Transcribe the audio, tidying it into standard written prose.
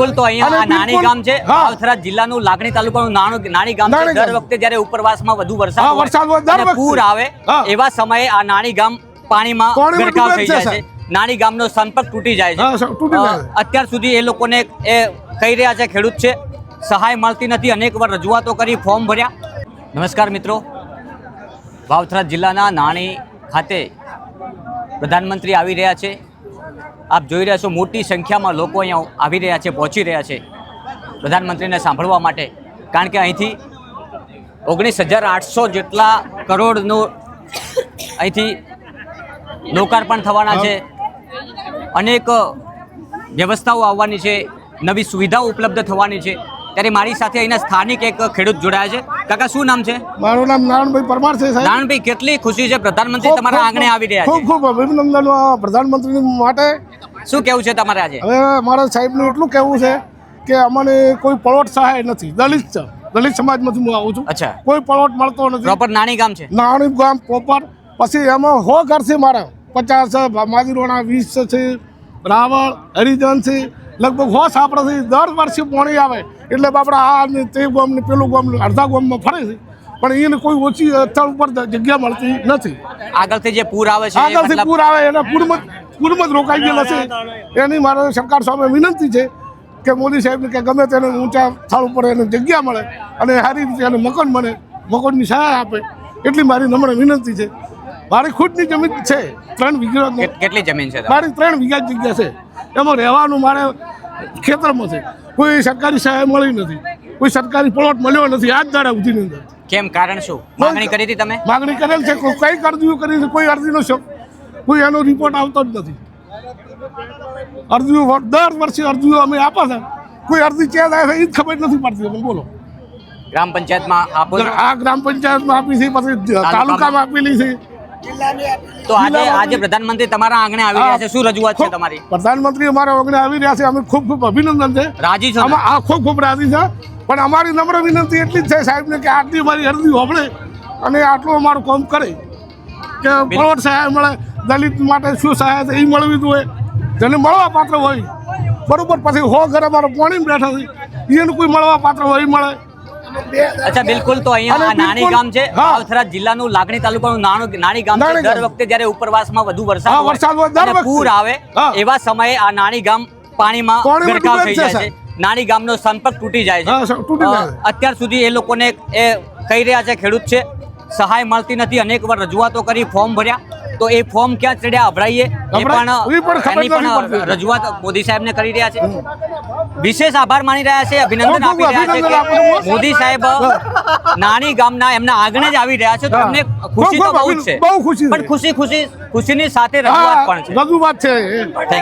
બિલકુલ તો અહીંયા નાની ગામ છે વાવથરા જિલ્લાનું લાગણી તાલુકાનું નાની ગામ છે। દર વખતે જ્યારે ઉપરવાસમાં વધુ વરસાદ અને પૂર આવે એવા સમયે આ નાની ગામ પાણીમાં ગરકાવ થઈ જાય છે। નાની ગામનો સંપર્ક તૂટી જાય છે। અત્યાર સુધી એ લોકોને એ કહી રહ્યા છે ખેડૂત છે સહાય મળતી નથી, અનેક વાર રજૂઆતો કરી, ફોર્મ ભર્યા। નમસ્કાર મિત્રો, વાવથરા જિલ્લાના નાની ખાતે પ્રધાનમંત્રી આવી રહ્યા છે। આપ જોઈ રહ્યા છો મોટી સંખ્યામાં લોકો અહીંયા આવી રહ્યા છે, પહોંચી રહ્યા છે પ્રધાનમંત્રીને સાંભળવા માટે, કારણ કે અહીંથી 19,800 જેટલા કરોડનું અહીંથી લોકાર્પણ થવાના છે। અનેક વ્યવસ્થાઓ આવવાની છે, નવી સુવિધાઓ ઉપલબ્ધ થવાની છે। ત્યારે મારી સાથે અહીંના સ્થાનિક એક ખેડૂત જોડાયા છે। કાકા, શું નામ છે? મારું નામ નારાયણભાઈ પરમાર છે સાહેબ। નારાયણભાઈ, કેટલી ખુશી છે પ્રધાનમંત્રી તમારા આંગણે આવી રહ્યા છે? ખૂબ ખૂબ અભિનંદન પ્રધાનમંત્રી માટે। શું કહેવું છે તમારે આજે? હવે મારા સાહેબનું એટલું કહેવું છે કે અમને કોઈ પળોટ સહાય નથી। દલિત છે, દલિત સમાજમાંથી હું આવું છું। અચ્છા, કોઈ પળોટ મળતો નથી। પ્રોપર નાની ગામ છે? નાની ગામ પ્રોપર। પછી એમાં 100 ઘર છે મારા, 50 છે, માજીરોણા 20 છે, રાવળ હરિજન છે, લગભગ 100 સાપડા છે। દર વર્ષે પાણી આવે એટલે બાપડા આ ને તે ગામ ને પેલું ગામ અડધા ગામમાં ફરે છે, પણ એને કોઈ ઓછી સ્થળ ઉપર જગ્યા મળતી નથી। આગળથી જે પૂર આવે છે, આગળથી પૂર આવે એના પૂરમાં જ રોકાઈ ગયેલા છે। એની મારે સરકાર સામે વિનંતી છે કે મોદી સાહેબને કે ગમે તેને ઊંચા સ્થળ ઉપર એને જગ્યા મળે અને સારી રીતે એને મકાન મળે, મકાનની સહાય આપે, એટલી મારી નમ્ર વિનંતી છે। મારી ખુદની જમીન છે 3 વીઘા। કેટલી જમીન છે મારી? 3 વીઘા જગ્યા છે। એમાં રહેવાનું મારે ખેતરમાં છે। કોઈ સરકારી સહાય મળી નથી, કોઈ સરકારી પ્લોટ મળ્યો નથી આજ દાડા સુધીની અંદર। કેમ? કારણ શું? માંગણી કરી હતી તમે? માંગણી કરેલ છે, કઈ અરજીઓ કરી છે, કોઈ અરજીનો કોઈ એનો રિપોર્ટ આવતો જ નથી। અરજીઓ દર વર્ષે અરજીઓ અમે આપા છે, કોઈ અરજી ક્યાં થાય છે એ જ ખબર નથી પડતી અમને। બોલો, ગ્રામ પંચાયતમાં આપો? આ ગ્રામ પંચાયતમાં આપી છે, પછી તાલુકામાં આપેલી છે। તો આજે પ્રધાનમંત્રી તમારા આંગણે આવી રહ્યા છે, શું રજૂઆત છે તમારી? પ્રધાનમંત્રી અમારા આંગણે આવી રહ્યા છે, અમે ખૂબ ખૂબ અભિનંદન છે। રાજી છો? આ ખૂબ ખૂબ રાજી છે, પણ અમારી નમ્ર વિનંતી એટલી જ છે સાહેબને કે આટલી મારી અરજી હોબળે અને આટલું અમારું કામ કરે કે પળોટ સહાય મળે। દલિત માટે શું સહાય છે એ મળવી જોઈએ, જેને મળવા પાત્ર હોય બરોબર। પછી 100 ઘર અમારા પાણી બેઠા છે, એને કોઈ મળવા પાત્ર હોય મળે। અચ્છા, બિલકુલ તો અહીંયા નાની ગામ છે વાવથરા જિલ્લાનું લાગણી તાલુકાનું નાની ગામ છે। દર વખતે જ્યારે ઉપરવાસમાં વધુ વરસાદ અને પૂર આવે એવા સમયે આ નાની ગામ પાણીમાં ગરકાવ થઈ જાય છે। નાની ગામનો સંપર્ક તૂટી જાય છે। અત્યાર સુધી એ લોકોને એ કહી રહ્યા છે ખેડૂત છે સહાય મળતી નથી, અનેક વાર રજૂઆતો કરી, ફોર્મ ભર્યા, તો એ ફોર્મ ક્યાં ચડ્યા અભરાઈએ એની પણ રજૂઆત મોદી સાહેબને કરી રહ્યા છે। વિશેષ આભાર માની રહ્યા છે, અભિનંદન આપી રહ્યા છે કે મોદી સાહેબ નાની ગામના એમના આંગણે જ આવી રહ્યા છે, તો એમને ખુશી તો બહુ જ છે, પણ ખુશીની સાથે રજૂઆત પણ છે।